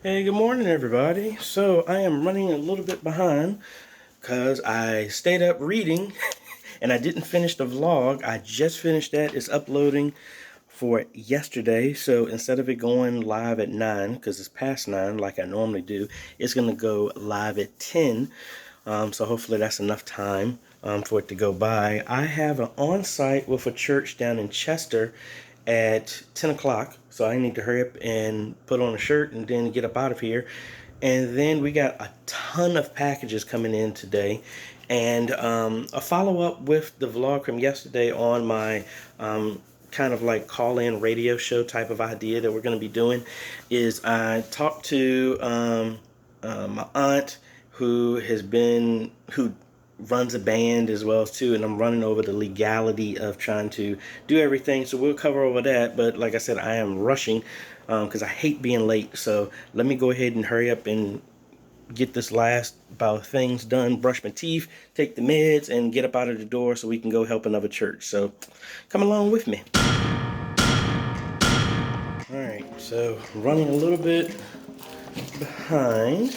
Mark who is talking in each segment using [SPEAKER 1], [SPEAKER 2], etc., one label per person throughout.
[SPEAKER 1] Hey, good morning, everybody. So I am running a little bit behind because I stayed up reading and I didn't finish the vlog. I just finished that. It's uploading for yesterday. So instead of it going live at 9, because it's past 9 like I normally do, it's going to go live at 10. So hopefully that's enough time for it to go by. I have an on-site with a church down in Chester at 10 o'clock. So I need to hurry up and put on a shirt and then get up out of here. And then we got a ton of packages coming in today. And a follow-up with the vlog from yesterday on my kind of like call-in radio show type of idea that we're going to be doing is I talked to my aunt who runs a band as well as too, and I'm running over the legality of trying to do everything, so we'll cover over that. But like I said, I am rushing because I hate being late, so let me go ahead and hurry up and get this last about things done, brush my teeth, take the meds, and get up out of the door so we can go help another church. So come along with me. Alright, so running a little bit behind,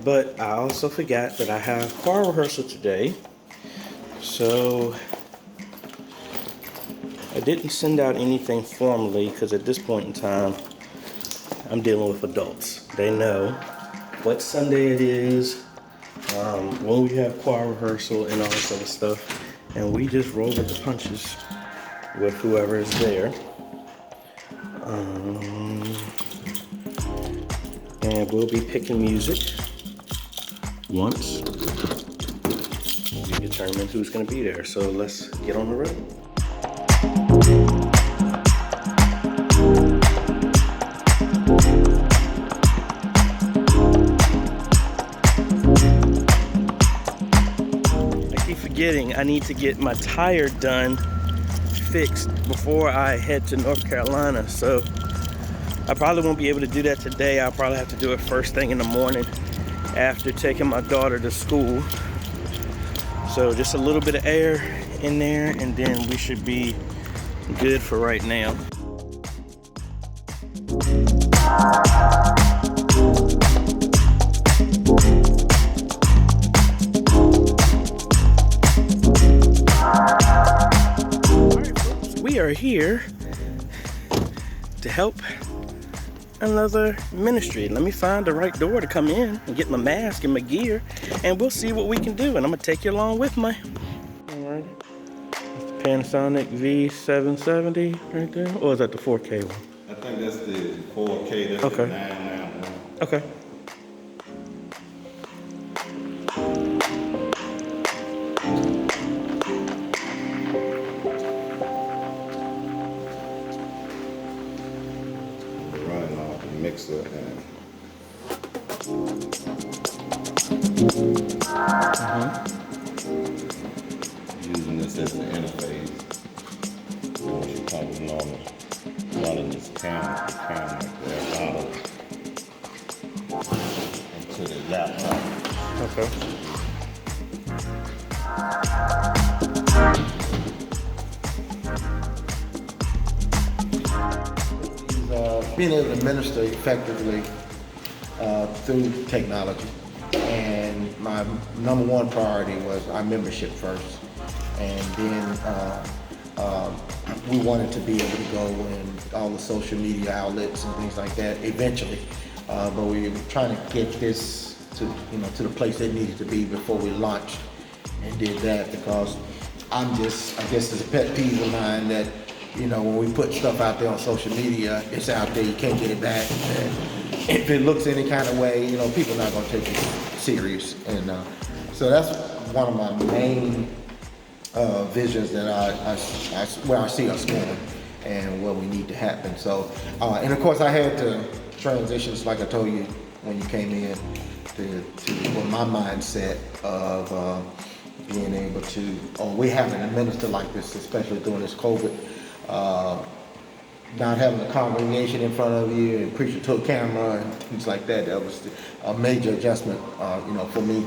[SPEAKER 1] but I also forgot that I have choir rehearsal today, so I didn't send out anything formally because at this point in time I'm dealing with adults. They know what Sunday it is, when we have choir rehearsal and all this other stuff, and we just roll with the punches with whoever is there. And we'll be picking music once we determine who's going to be there. So let's get on the road. I keep forgetting I need to get my tire done, fixed before I head to North Carolina. So I probably won't be able to do that today. I'll probably have to do it first thing in the morning after taking my daughter to school. So just a little bit of air in there and then we should be good for right now. Alright folks, we are here to help another ministry. Let me find the right door to come in and get my mask and my gear, and we'll see what we can do. And I'm gonna take you along with me. Alright, Panasonic V770 right there, or is that the 4K one?
[SPEAKER 2] I think that's the 4K. That's
[SPEAKER 1] okay.
[SPEAKER 2] The 991.
[SPEAKER 1] Okay.
[SPEAKER 2] Running off the mixer and using this as the interface. Once you come along, running this camera like that out into the laptop.
[SPEAKER 1] Okay.
[SPEAKER 3] Being able to minister effectively through technology. And my number one priority was our membership first. And then we wanted to be able to go in all the social media outlets and things like that eventually. But we were trying to get this to the place it needed to be before we launched, and did that because I guess it's a pet peeve of mine that, when we put stuff out there on social media, it's out there, you can't get it back. And if it looks any kind of way, people are not gonna take it serious. And so that's one of my main visions that where I see us going and what we need to happen. So, and of course I had to transition, just like I told you when you came in, to my mindset of being able to, we having a minister like this, especially during this COVID, not having a congregation in front of you and preaching to a camera and things like that. That was a major adjustment, for me.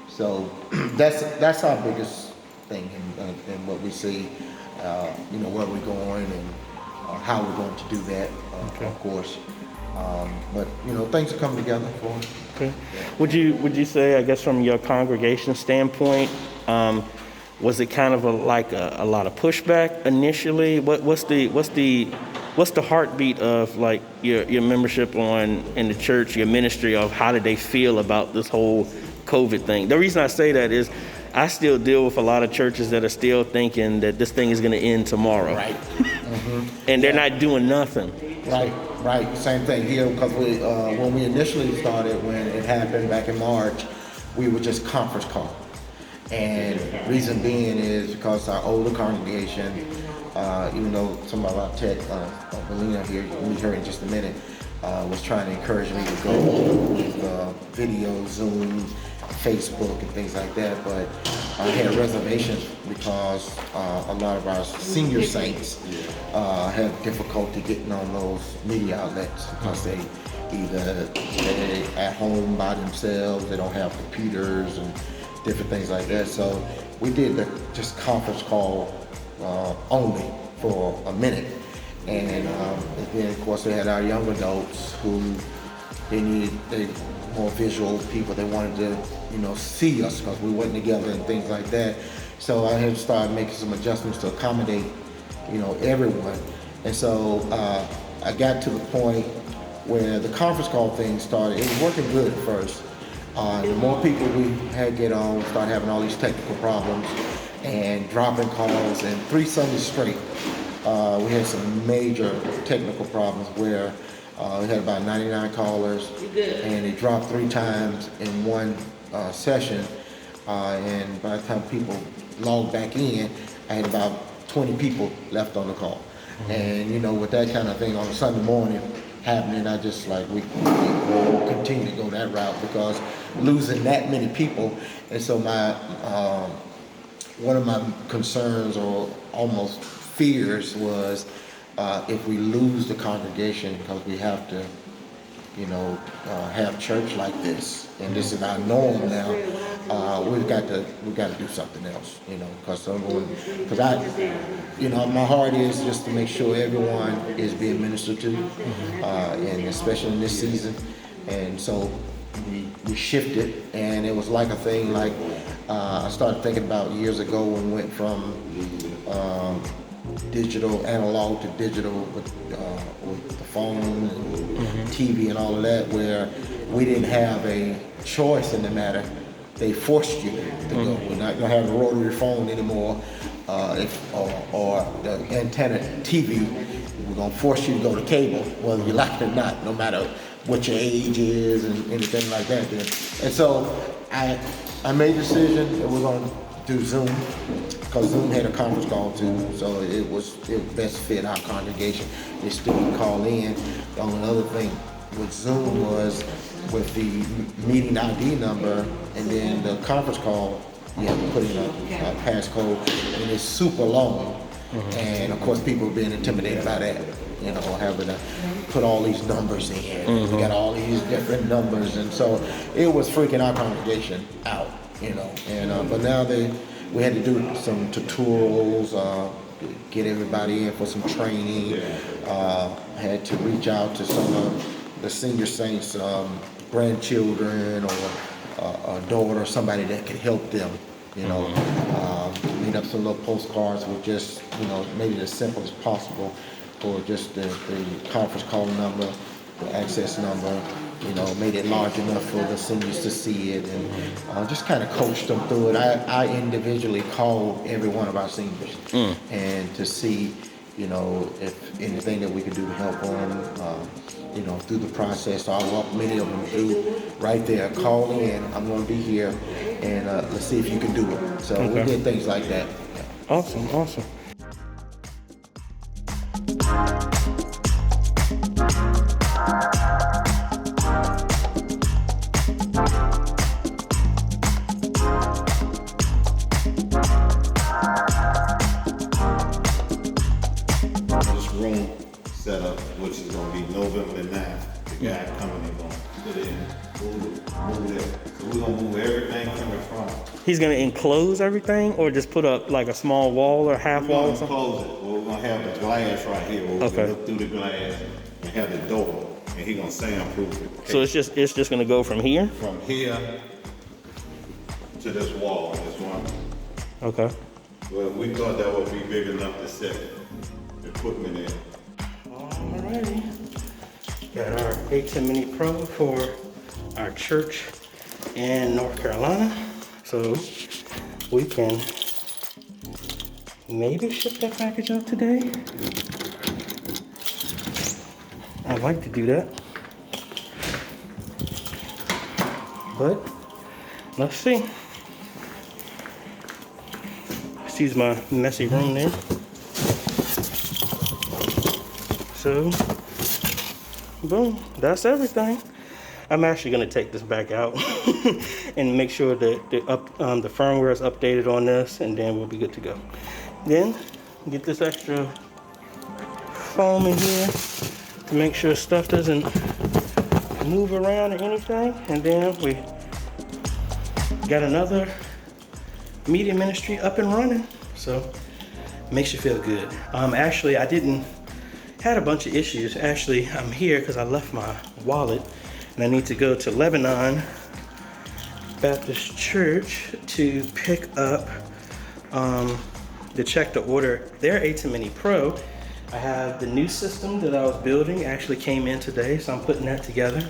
[SPEAKER 3] So that's our biggest thing, and what we see, where we're going and how we're going to do that, of course. But things are coming together for us.
[SPEAKER 1] Okay. Would you say, I guess, from your congregation standpoint, was it kind of a lot of pushback initially? What's the heartbeat of like your membership in the church, your ministry, of how did they feel about this whole COVID thing? The reason I say that is I still deal with a lot of churches that are still thinking that this thing is going to end tomorrow.
[SPEAKER 3] Right.
[SPEAKER 1] And they're not doing nothing.
[SPEAKER 3] Right. Same thing here, because when we initially started, when it happened back in March, we were just conference call. And reason being is because our older congregation, even though some of our tech, Belina here, we'll meet her in just a minute, was trying to encourage me to go with video, Zoom, Facebook, and things like that, but I had reservations because a lot of our senior saints have difficulty getting on those media outlets because they're at home by themselves, they don't have computers and different things like that. So we did just conference call only for a minute. And then of course they had our young adults who they more visual people. They wanted to, see us because we wasn't together and things like that. So I had to start making some adjustments to accommodate, everyone. And so I got to the point where the conference call thing started. It was working good at first. The more people we had get on, we started having all these technical problems and dropping calls. And 3 Sundays straight, we had some major technical problems where we had about 99 callers, and it dropped 3 times in one session. And by the time people logged back in, I had about 20 people left on the call. And with that kind of thing on a Sunday morning happening, I just we will continue to go that route because losing that many people. And so one of my concerns or almost fears was if we lose the congregation, because we have to, have church like this, and this is our norm now. We've got to do something else, because my heart is just to make sure everyone is being ministered to, and especially in this season. And so we shifted, and it was like a thing I started thinking about years ago when we went from analog to digital with the phone and TV and all of that, where we didn't have a choice in the matter. They forced you to go. We're not gonna have a rotary phone anymore, or the antenna TV. We're gonna force you to go to cable, whether you like it or not, no matter what your age is and anything like that. And so I made a decision that we're gonna do Zoom, because Zoom had a conference call too, so it best fit our congregation. They still can call in. The only other thing with Zoom was with the meeting ID number, and then the conference call, you have to put in a passcode, and it's super long. And of course people are being intimidated by that, having to put all these numbers in. We got all these different numbers, and so it was freaking our congregation out. But now we had to do some tutorials, get everybody in for some training. Had to reach out to some of the senior saints' grandchildren or a daughter, or somebody that could help them. Made up some little postcards with just made it as simple as possible for just the conference call number, the access number. Made it large enough for the seniors to see it, and just kind of coached them through it. I individually called every one of our seniors and to see, if anything that we could do to help them, through the process. So I walked many of them through right there. Call in, I'm going to be here, and let's see if you can do it. So we did things like that.
[SPEAKER 1] Awesome.
[SPEAKER 2] Setup, which is going to be November the 9th. The guy coming in going to put in, move that. So we're going to move everything from the front.
[SPEAKER 1] He's going to enclose everything, or just put up like a small wall or half wall or something?
[SPEAKER 2] We're going to close it. We're going to have the glass right here where we can look through the glass and have the door. and he gonna soundproof it.
[SPEAKER 1] So it's just gonna go from here?
[SPEAKER 2] From here to this wall, this one.
[SPEAKER 1] Okay.
[SPEAKER 2] Well, we thought that would be big enough to set equipment in.
[SPEAKER 1] Alrighty. Got our A10 Mini Pro for our church in North Carolina. So we can maybe ship that package out today. I'd like to do that. But let's see. Excuse my messy room there. So, boom, that's everything. I'm actually gonna take this back out and make sure that the firmware is updated on this, and then we'll be good to go. Then get this extra foam in here to make sure stuff doesn't move around or anything, and then we got another media ministry up and running. So makes you feel good. Actually, I had a bunch of issues. Actually, I'm here because I left my wallet, and I need to go to Lebanon Baptist Church to pick up, to check the order their A10 Mini Pro. I have the new system that I was building, actually came in today, so I'm putting that together.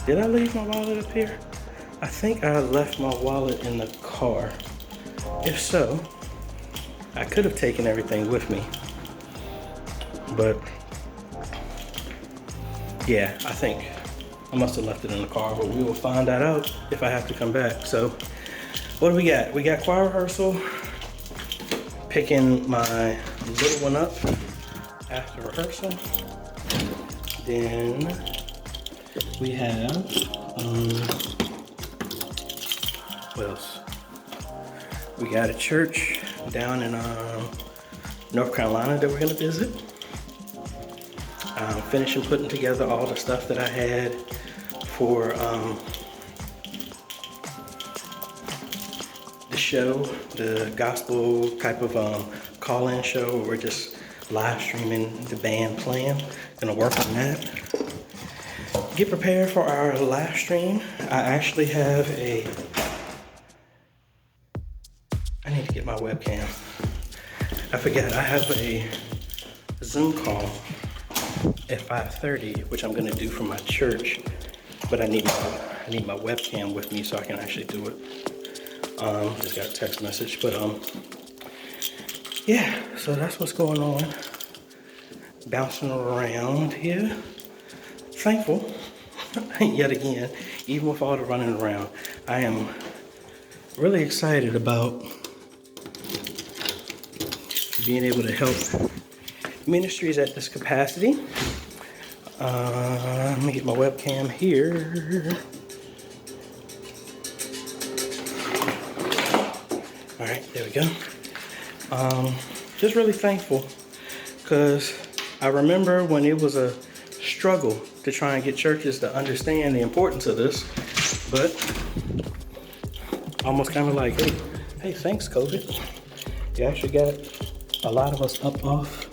[SPEAKER 1] Did I leave my wallet up here? I think I left my wallet in the car. If so, I could have taken everything with me. But yeah, I think I must have left it in the car, but we will find that out if I have to come back. So what do we got? We got choir rehearsal, picking my little one up after rehearsal. Then we have, what else? We got a church down in North Carolina that we're gonna visit. Finishing putting together all the stuff that I had for the show, the gospel type of call-in show where we're just live streaming the band playing. Gonna work on that. Get prepared for our live stream. I actually have I need to get my webcam. I forgot, I have a Zoom call at 5:30, which I'm gonna do from my church, but I need my webcam with me so I can actually do it. Just got a text message, but yeah, so that's what's going on. Bouncing around here. Thankful, yet again, even with all the running around, I am really excited about being able to help ministries at this capacity. Let me get my webcam here. All right, there we go. Just really thankful because I remember when it was a struggle to try and get churches to understand the importance of this, but almost kind of like, hey, thanks, COVID. You actually got a lot of us up off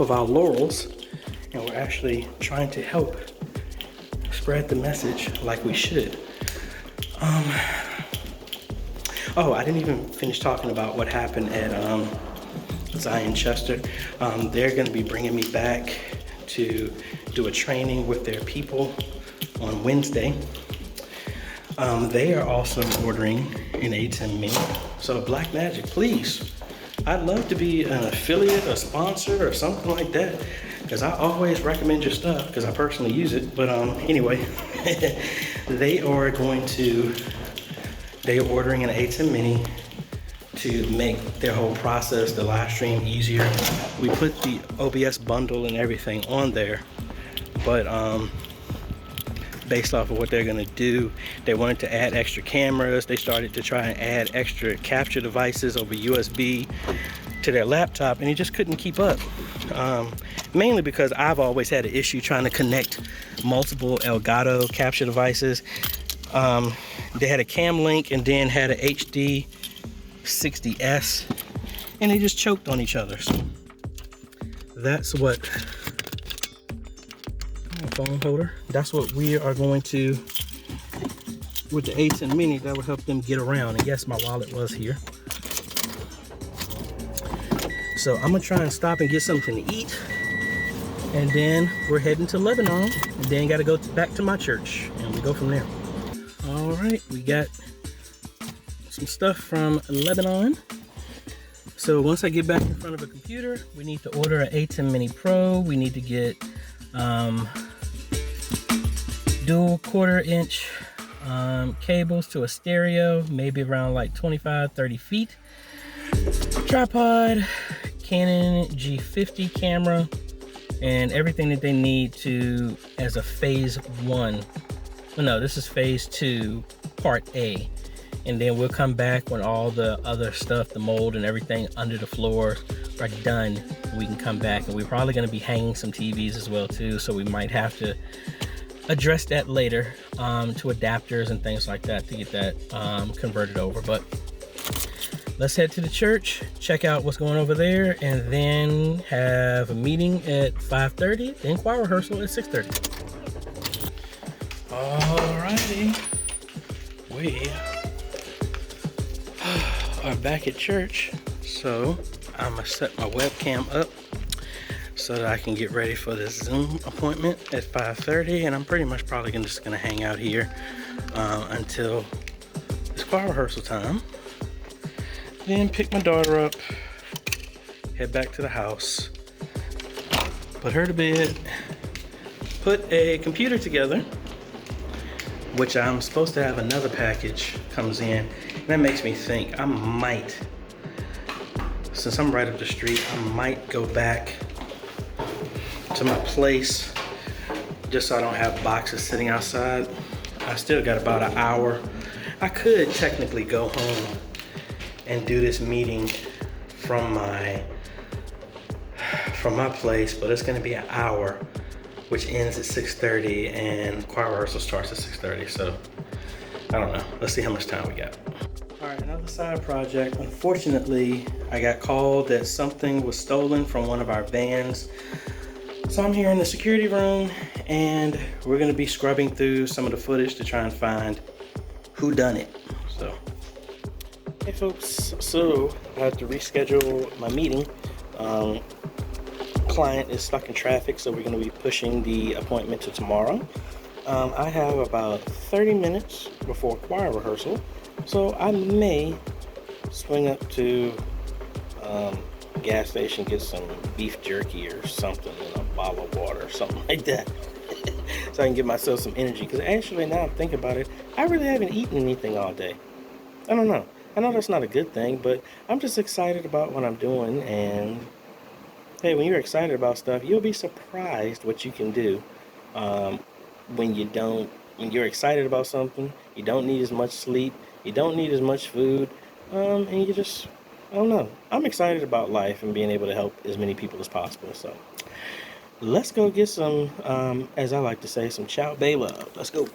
[SPEAKER 1] of our laurels, and we're actually trying to help spread the message like we should. Oh, I didn't even finish talking about what happened at Zion Chester. They're going to be bringing me back to do a training with their people on Wednesday. They are also ordering an A10 Mini. So Black Magic, please. I'd love to be an affiliate, a sponsor, or something like that, because I always recommend your stuff because I personally use it. But anyway, they're ordering an A10 Mini to make their whole process, the live stream, easier. We put the OBS bundle and everything on there, but based off of what they're gonna do, they wanted to add extra cameras. They started to try and add extra capture devices over USB to their laptop, and he just couldn't keep up. Mainly because I've always had an issue trying to connect multiple Elgato capture devices. They had a Cam Link and then had a HD 60S, and they just choked on each other. So that's what, phone holder, that's what we are going to, with the A10 Mini, that will help them get around. And yes, my wallet was here. So I'm gonna try and stop and get something to eat, and then we're heading to Lebanon, and then gotta go back to my church, and we go from there. All right, we got some stuff from Lebanon. So once I get back in front of a computer, we need to order an A10 Mini Pro. We need to get dual 1/4 inch cables to a stereo, maybe around like 25-30 feet. Tripod, Canon G50 camera, and everything that they need to as a phase 1. Well, no, this is phase 2, part A. And then we'll come back when all the other stuff, the mold and everything under the floor are done. We can come back, and we're probably going to be hanging some TVs as well too, so we might have to address that later to adapters and things like that to get that converted over. But let's head to the church, check out what's going over there, and then have a meeting at 5:30, then choir rehearsal at 6:30. Alrighty, we are back at church. So I'm gonna set my webcam up so that I can get ready for this Zoom appointment at 5:30, and I'm pretty much probably just gonna hang out here until it's choir rehearsal time. Then pick my daughter up, head back to the house, put her to bed, put a computer together, which I'm supposed to have another package comes in. And that makes me think I might, since I'm right up the street, I might go back to my place just so I don't have boxes sitting outside. I still got about an hour. I could technically go home and do this meeting from my place, but it's gonna be an hour, which ends at 6:30, and choir rehearsal starts at 6:30. So I don't know. Let's see how much time we got. All right, another side project. Unfortunately, I got called that something was stolen from one of our vans. So I'm here in the security room, and we're gonna be scrubbing through some of the footage to try and find who done it. So, hey folks, so I have to reschedule my meeting. Client is stuck in traffic, so we're gonna be pushing the appointment to tomorrow. I have about 30 minutes before choir rehearsal, so I may swing up to gas station, get some beef jerky or something in a bottle of water or something like that so I can give myself some energy, because actually now I'm thinking about it, I really haven't eaten anything all day. I don't know. I know that's not a good thing, but I'm just excited about what I'm doing. And hey, when you're excited about stuff, you'll be surprised what you can do when you're excited about something. You don't need as much sleep, you don't need as much food, and you just, I don't know. I'm excited about life and being able to help as many people as possible. So let's go get some, as I like to say, some Chow Bay love. Let's go.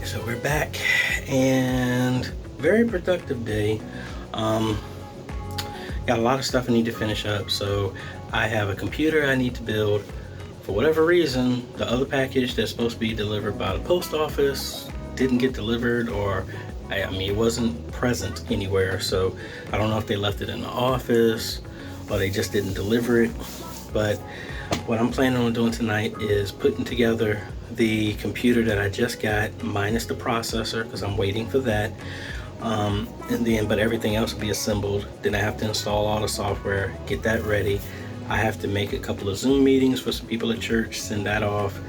[SPEAKER 1] So we're back, and very productive day. Got a lot of stuff I need to finish up. So I have a computer I need to build. For whatever reason, the other package that's supposed to be delivered by the post office didn't get delivered, or I mean, it wasn't present anywhere, so I don't know if they left it in the office or they just didn't deliver it. But what I'm planning on doing tonight is putting together the computer that I just got, minus the processor, because I'm waiting for that. But everything else will be assembled. Then I have to install all the software, get that ready. I have to make a couple of Zoom meetings for some people at church, send that off.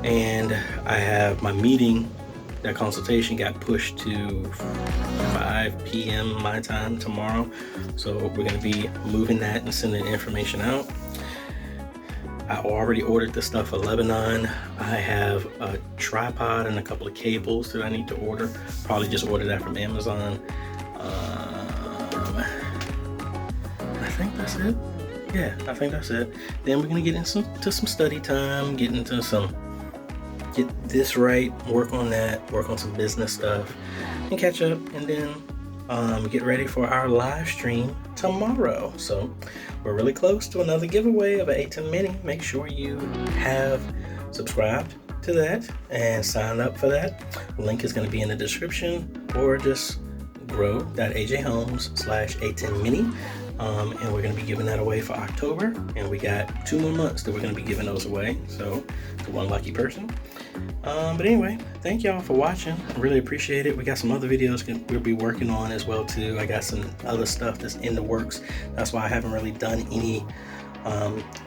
[SPEAKER 1] And I have my meeting, that consultation got pushed to 5 p.m. my time tomorrow. So we're gonna be moving that and sending information out. I already ordered the stuff for Lebanon. I have a tripod and a couple of cables that I need to order. Probably just order that from Amazon. I think that's it. Yeah, I think that's it. Then we're gonna get into some study time, get this right, work on that, work on some business stuff, and catch up, and then get ready for our live stream tomorrow. So we're really close to another giveaway of an A10 Mini. Make sure you have subscribed to that and sign up for that. The link is going to be in the description, or just grow.ajhomes/A10 Mini. And we're going to be giving that away for October, and we got 2 more months that we're going to be giving those away, so to one lucky person. But anyway, thank y'all for watching. I really appreciate it. We got some other videos we'll be working on as well too. I got some other stuff that's in the works. That's why I haven't really done any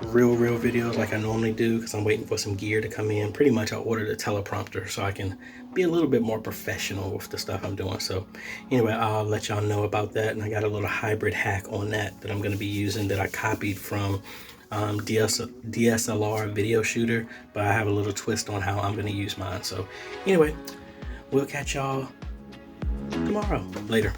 [SPEAKER 1] real videos like I normally do, because I'm waiting for some gear to come in. Pretty much I ordered a teleprompter so I can be a little bit more professional with the stuff I'm doing. So anyway, I'll let y'all know about that. And I got a little hybrid hack on that I'm going to be using, that I copied from DSLR video shooter, but I have a little twist on how I'm going to use mine. So anyway, we'll catch y'all tomorrow. Later.